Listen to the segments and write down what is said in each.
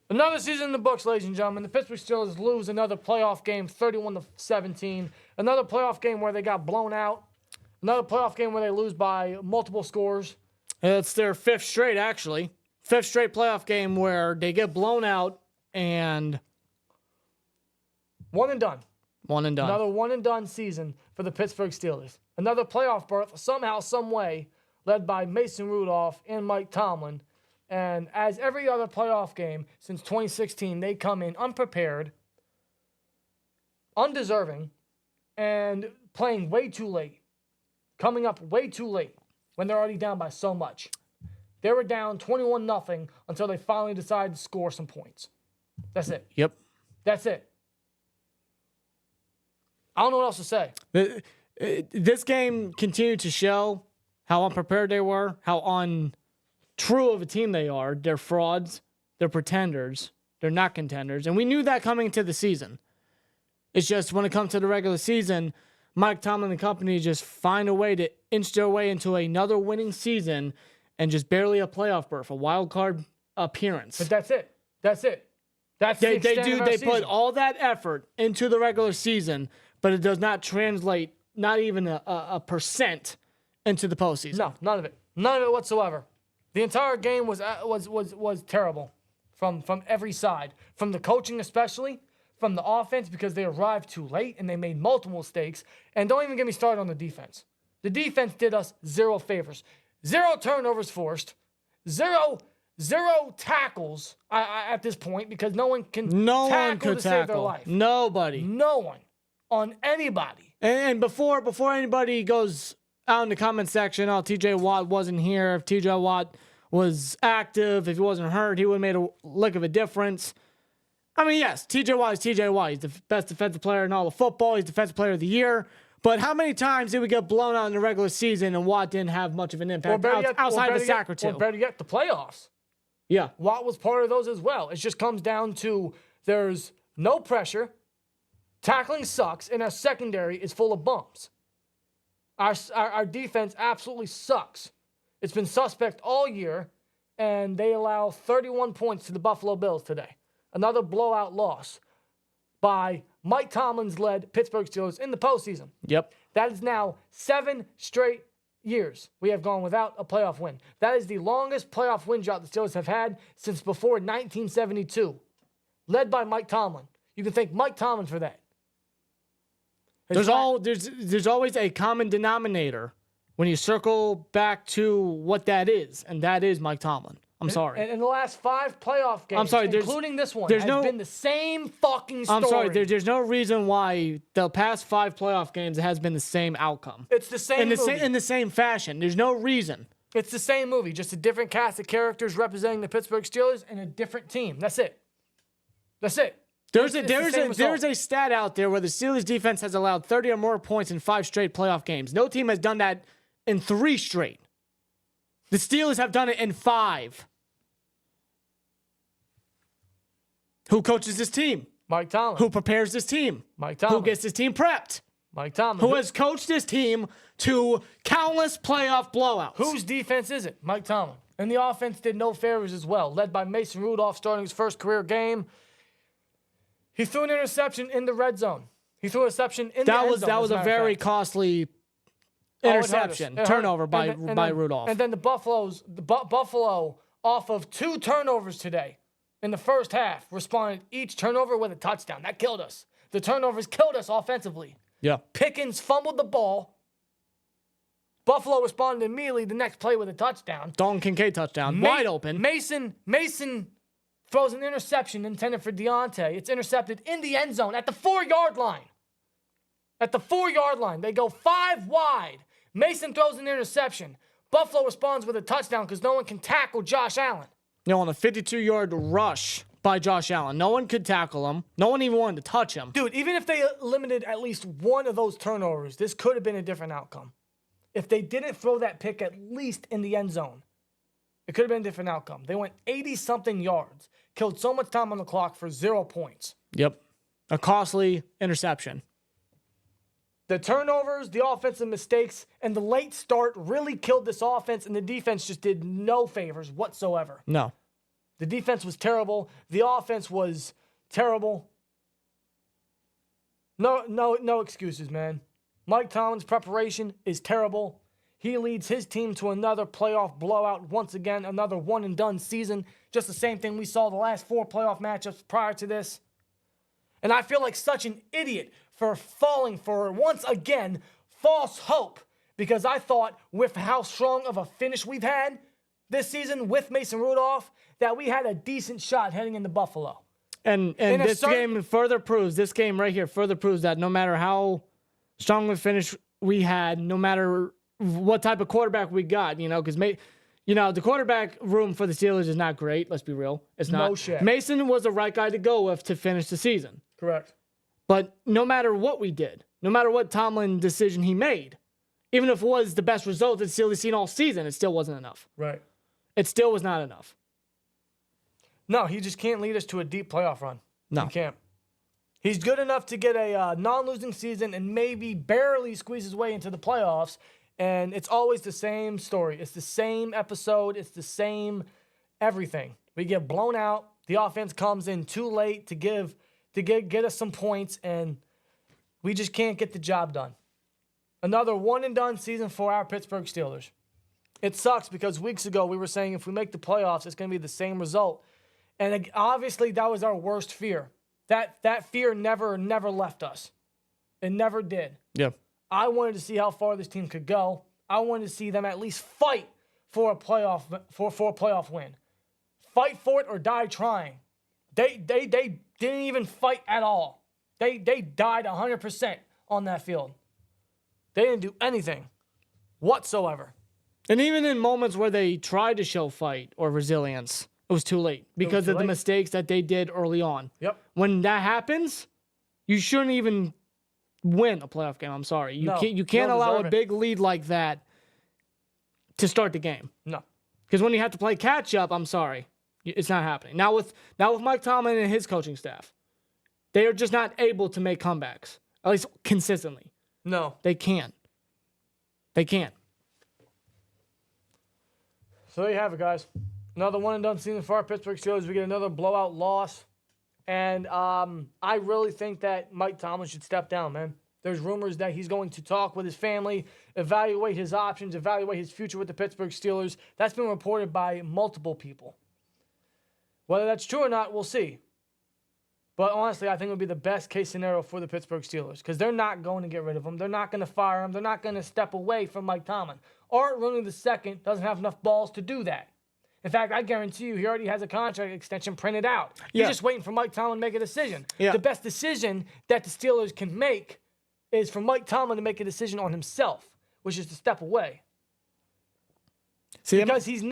Another season in the books, ladies and gentlemen. The Pittsburgh Steelers lose another playoff game, 31-17. Another playoff game where they got blown out. Another playoff game where they lose by multiple scores. It's their fifth straight, actually. Fifth straight playoff game where they get blown out and... One and done. One and done. Another one and done season for the Pittsburgh Steelers. Another playoff berth, somehow, some way, led by Mason Rudolph and Mike Tomlin. And as every other playoff game since 2016, they come in unprepared, undeserving, and playing way too late. Coming up way too late when they're already down by so much. They were down 21-0 until they finally decided to score some points. That's it. Yep. That's it. I don't know what else to say. This game continued to show how unprepared they were, how untrue of a team they are. They're frauds. They're pretenders. They're not contenders. And we knew that coming into the season. It's just when it comes to the regular season, Mike Tomlin and company just find a way to inch their way into another winning season and just barely a playoff berth, a wild card appearance. But that's it. That's it. That's They season. put all that effort into the regular season, but it does not translate, not even a percent, into the postseason. No, none of it. None of it whatsoever. The entire game was terrible from every side. From the coaching especially, from the offense because they arrived too late and they made multiple mistakes. And don't even get me started on the defense. The defense did us zero favors. 0 turnovers forced. Zero tackles at this point because no one could save their life. Nobody. No one. On anybody. And before anybody goes out in the comment section, TJ Watt wasn't here. If TJ Watt was active, if he wasn't hurt, he would have made a lick of a difference. I mean, yes, TJ Watt is TJ Watt. He's the best defensive player in all of football. He's defensive player of the year. But how many times did we get blown out in the regular season and Watt didn't have much of an impact outside of a sack or two? Or better yet, the playoffs. Yeah. Watt was part of those as well. It just comes down to there's no pressure. Tackling sucks, and our secondary is full of bumps. Our defense absolutely sucks. It's been suspect all year, and they allow 31 points to the Buffalo Bills today. Another blowout loss by Mike Tomlin's led Pittsburgh Steelers in the postseason. Yep. That is now 7 straight years we have gone without a playoff win. That is the longest playoff win drought the Steelers have had since before 1972, led by Mike Tomlin. You can thank Mike Tomlin for that. There's always a common denominator when you circle back to what that is, and that is Mike Tomlin. I'm sorry. And in the last 5 playoff games, I'm sorry, including this one, has been the same fucking story. I'm sorry. There's no reason why the past 5 playoff games it has been the same outcome. It's the same movie. In the same fashion. There's no reason. It's the same movie, just a different cast of characters representing the Pittsburgh Steelers and a different team. That's it. That's it. There's a stat out there where the Steelers defense has allowed 30 or more points in 5 straight playoff games. No team has done that in 3 straight. The Steelers have done it in 5. Who coaches this team? Mike Tomlin. Who prepares this team? Mike Tomlin. Who gets this team prepped? Mike Tomlin. Who has coached this team to countless playoff blowouts? Whose defense is it? Mike Tomlin. And the offense did no favors as well, led by Mason Rudolph starting his first career game. He threw an interception in the red zone. He threw an interception in the end zone. That was a very costly interception, turnover by Rudolph. And then the Buffalo, off of 2 turnovers today in the first half, responded each turnover with a touchdown. That killed us. The turnovers killed us offensively. Yeah. Pickens fumbled the ball. Buffalo responded immediately the next play with a touchdown. Dalton Kincaid touchdown, wide open. Mason throws an interception intended for Deontay. It's intercepted in the end zone at the 4-yard line. At the 4-yard line. They go 5 wide. Mason throws an interception. Buffalo responds with a touchdown because no one can tackle Josh Allen. On a 52-yard rush by Josh Allen. No one could tackle him. No one even wanted to touch him. Dude, even if they limited at least one of those turnovers, this could have been a different outcome. If they didn't throw that pick at least in the end zone, it could have been a different outcome. They went 80-something yards, killed so much time on the clock for 0 points. Yep. A costly interception. The turnovers, the offensive mistakes, and the late start really killed this offense, and the defense just did no favors whatsoever. No. The defense was terrible. The offense was terrible. No excuses, man. Mike Tomlin's preparation is terrible. He leads his team to another playoff blowout once again, another one-and-done season. Just the same thing we saw the last 4 playoff matchups prior to this. And I feel like such an idiot for falling for, once again, false hope. Because I thought with how strong of a finish we've had this season with Mason Rudolph, that we had a decent shot heading into Buffalo. And this game further proves, this game right here further proves that no matter how strong of a finish we had, no matter what type of quarterback we got, because the quarterback room for the Steelers is not great. Let's be real. It's not. No shit. Mason was the right guy to go with to finish the season. Correct. But no matter what we did, no matter what Tomlin decision he made, even if it was the best result that the Steelers seen all season, it still wasn't enough. Right. It still was not enough. No, he just can't lead us to a deep playoff run. No. He can't. He's good enough to get a non-losing season and maybe barely squeeze his way into the playoffs. And it's always the same story. It's the same episode. It's the same everything. We get blown out. The offense comes in too late to get us some points, and we just can't get the job done. Another one-and-done season for our Pittsburgh Steelers. It sucks because weeks ago we were saying if we make the playoffs, it's going to be the same result. And obviously that was our worst fear. That fear never left us. It never did. Yeah. I wanted to see how far this team could go. I wanted to see them at least fight for a playoff win. Fight for it or die trying. They didn't even fight at all. They died 100% on that field. They didn't do anything whatsoever. And even in moments where they tried to show fight or resilience, it was too late because of the mistakes that they did early on. Yep. When that happens, you shouldn't even win a playoff game. I'm sorry. You can't allow a big lead like that to start the game. No. Because when you have to play catch up, I'm sorry. It's not happening. Now with Mike Tomlin and his coaching staff, they are just not able to make comebacks, at least consistently. No. They can't. They can't. So there you have it, guys. Another one-and-done season for our Pittsburgh Steelers. We get another blowout loss. And I really think that Mike Tomlin should step down, man. There's rumors that he's going to talk with his family, evaluate his options, evaluate his future with the Pittsburgh Steelers. That's been reported by multiple people. Whether that's true or not, we'll see. But honestly, I think it would be the best case scenario for the Pittsburgh Steelers because they're not going to get rid of him. They're not going to fire him. They're not going to step away from Mike Tomlin. Art Rooney II doesn't have enough balls to do that. In fact, I guarantee you he already has a contract extension printed out. Yeah. He's just waiting for Mike Tomlin to make a decision. Yeah. The best decision that the Steelers can make is for Mike Tomlin to make a decision on himself, which is to step away. See, because he is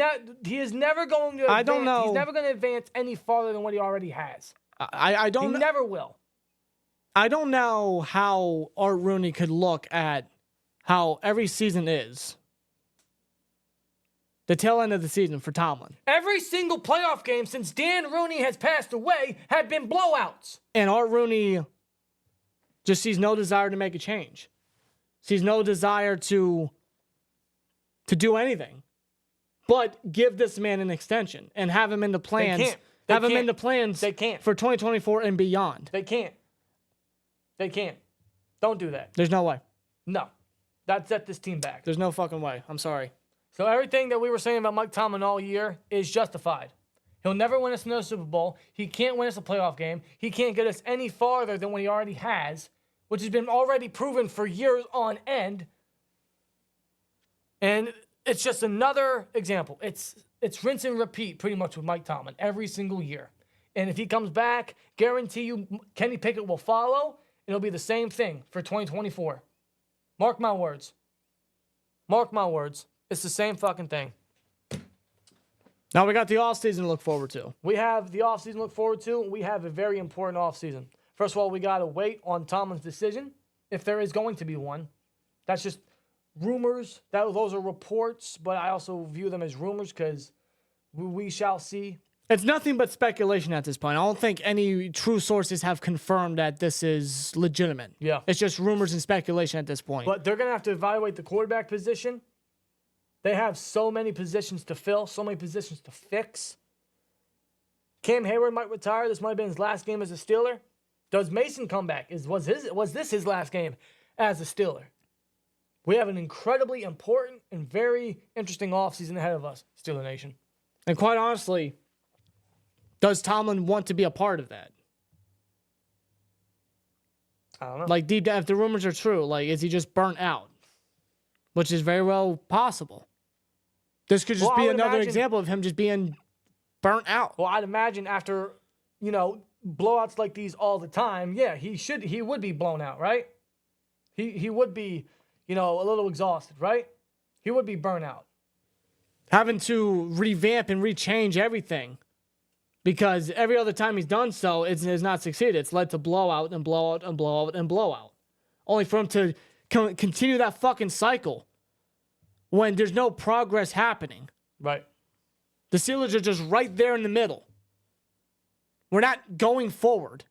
never going to advance. I don't know. He's never going to advance any farther than what he already has. I don't. He never will. I don't know how Art Rooney could look at how every season is. The tail end of the season for Tomlin. Every single playoff game since Dan Rooney has passed away have been blowouts. And Art Rooney just sees no desire to make a change. Sees no desire to do anything. But give this man an extension and have him in the plans. They can't. Have him in the plans They can't. for 2024 and beyond. They can't. They can't. Don't do that. There's no way. No. That set this team back. There's no fucking way. I'm sorry. So everything that we were saying about Mike Tomlin all year is justified. He'll never win us another Super Bowl. He can't win us a playoff game. He can't get us any farther than what he already has, which has been already proven for years on end. And it's just another example. It's rinse and repeat pretty much with Mike Tomlin every single year. And if he comes back, guarantee you Kenny Pickett will follow. It'll be the same thing for 2024. Mark my words. Mark my words. It's the same fucking thing. Now we got the offseason to look forward to. We have the offseason to look forward to. We have a very important offseason. First of all, we got to wait on Tomlin's decision, if there is going to be one. That's just rumors. Those are reports, but I also view them as rumors because we shall see. It's nothing but speculation at this point. I don't think any true sources have confirmed that this is legitimate. Yeah. It's just rumors and speculation at this point. But they're going to have to evaluate the quarterback position. They have so many positions to fill, so many positions to fix. Cam Hayward might retire. This might have been his last game as a Steeler. Does Mason come back? Was this his last game as a Steeler? We have an incredibly important and very interesting offseason ahead of us, Steeler Nation. And quite honestly, does Tomlin want to be a part of that? I don't know. Like, deep down, if the rumors are true, like, is he just burnt out? Which is very well possible. This could just be another example of him just being burnt out. Well, I'd imagine after, blowouts like these all the time, yeah, he would be blown out, right? He would be, a little exhausted, right? He would be burnt out. Having to revamp and rechange everything. Because every other time he's done so, it's not succeeded. It's led to blowout and blowout and blowout and blowout. Only for him to continue that fucking cycle when there's no progress happening. Right. The Steelers are just right there in the middle. We're not going forward.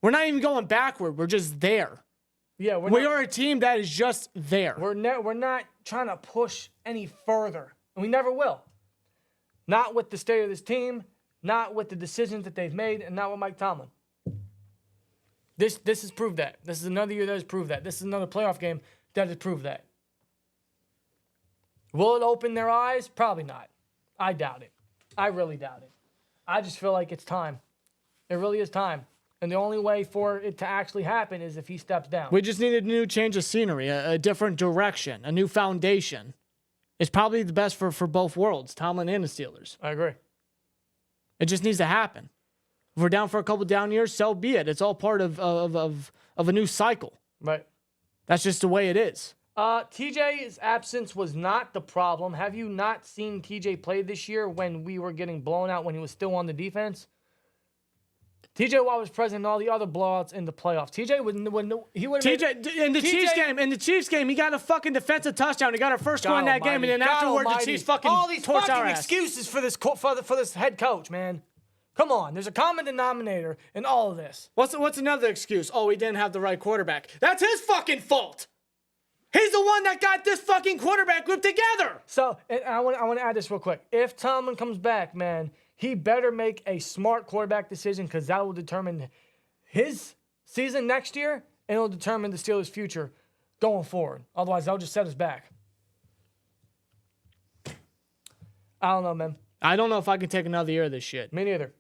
We're not even going backward. We're just there. Yeah, we are a team that is just there. We're not trying to push any further, and we never will. Not with the state of this team, not with the decisions that they've made, and not with Mike Tomlin. This has proved that. This is another year that has proved that. This is another playoff game that has proved that. Will it open their eyes? Probably not. I doubt it. I really doubt it. I just feel like it's time. It really is time. And the only way for it to actually happen is if he steps down. We just needed a new change of scenery, a different direction, a new foundation. It's probably the best for both worlds, Tomlin and the Steelers. I agree. It just needs to happen. If we're down for a couple down years, so be it. It's all part of a new cycle. Right. That's just the way it is. TJ's absence was not the problem. Have you not seen TJ play this year when we were getting blown out when he was still on the defense? TJ Watt was present in all the other blowouts in the playoffs. TJ would TJ in the Chiefs game, he got a fucking defensive touchdown. He got our first score in that game, and then afterwards the Chiefs fucking all these torched our fucking ass. excuses for this head coach, man. Come on, there's a common denominator in all of this. What's another excuse? Oh, we didn't have the right quarterback. That's his fucking fault. He's the one that got this fucking quarterback group together. So, and I want to add this real quick. If Tomlin comes back, man, he better make a smart quarterback decision because that will determine his season next year and it'll determine the Steelers' future going forward. Otherwise, they'll just set us back. I don't know, man. I don't know if I can take another year of this shit. Me neither.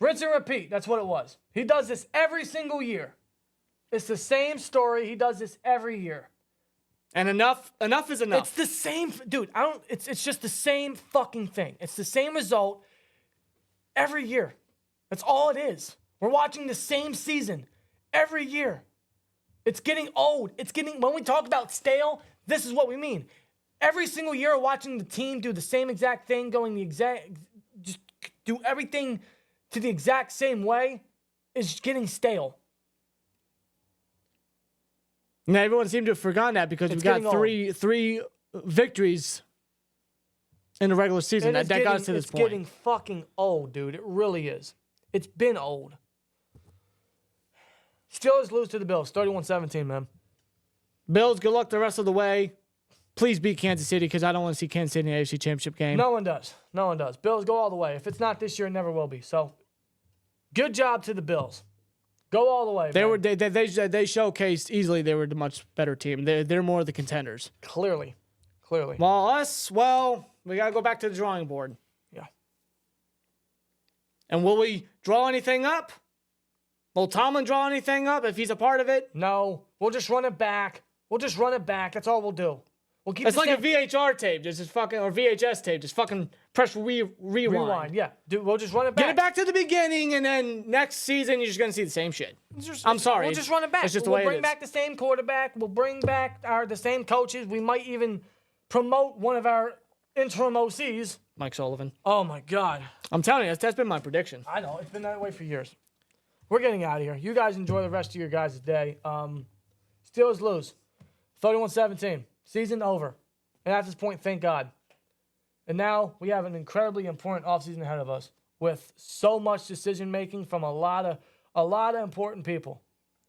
Rinse and repeat. That's what it was. He does this every single year. It's the same story. He does this every year. And enough is enough. It's the same, dude. It's just the same fucking thing. It's the same result every year. That's all it is. We're watching the same season every year. It's getting old. When we talk about stale, this is what we mean. Every single year, watching the team do the same exact thing, just do everything to the exact same way, is getting stale. Now, everyone seemed to have forgotten that because we've got three victories in the regular season. That got us to this point. It's getting fucking old, dude. It really is. It's been old. Steelers lose to the Bills, 31-17, man. Bills, good luck the rest of the way. Please beat Kansas City because I don't want to see Kansas City in the AFC Championship game. No one does. Bills go all the way. If it's not this year, it never will be. So, good job to the Bills. Go all the way. They showcased easily. They were the much better team. They're more the contenders. Clearly. Well, we gotta go back to the drawing board. Yeah. And will we draw anything up? Will Tomlin draw anything up if he's a part of it? No. We'll just run it back. That's all we'll do. We'll keep. It's like a VHR tape, or VHS tape. Just fucking press rewind. Yeah, dude. We'll just run it back. Get it back to the beginning, and then next season you're just gonna see the same shit. I'm sorry. We'll just run it back. It's just the way it is. We'll bring back the same quarterback. We'll bring back the same coaches. We might even promote one of our interim OCs, Mike Sullivan. Oh my God. I'm telling you, that's been my prediction. I know it's been that way for years. We're getting out of here. You guys enjoy the rest of your guys' day. Steelers lose, 31-17. Season over. And at this point, thank God. And now we have an incredibly important offseason ahead of us with so much decision-making from a lot of important people.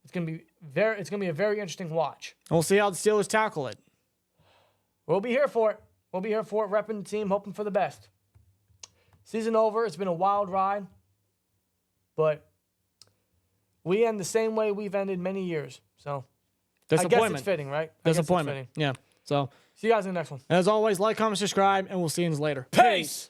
It's gonna be a very interesting watch. And we'll see how the Steelers tackle it. We'll be here for it. Repping the team, hoping for the best. Season over. It's been a wild ride. But we end the same way we've ended many years. So I guess it's fitting, right? Disappointment. Yeah. So see you guys in the next one. as always, like, comment, subscribe, and we'll see you later. Peace.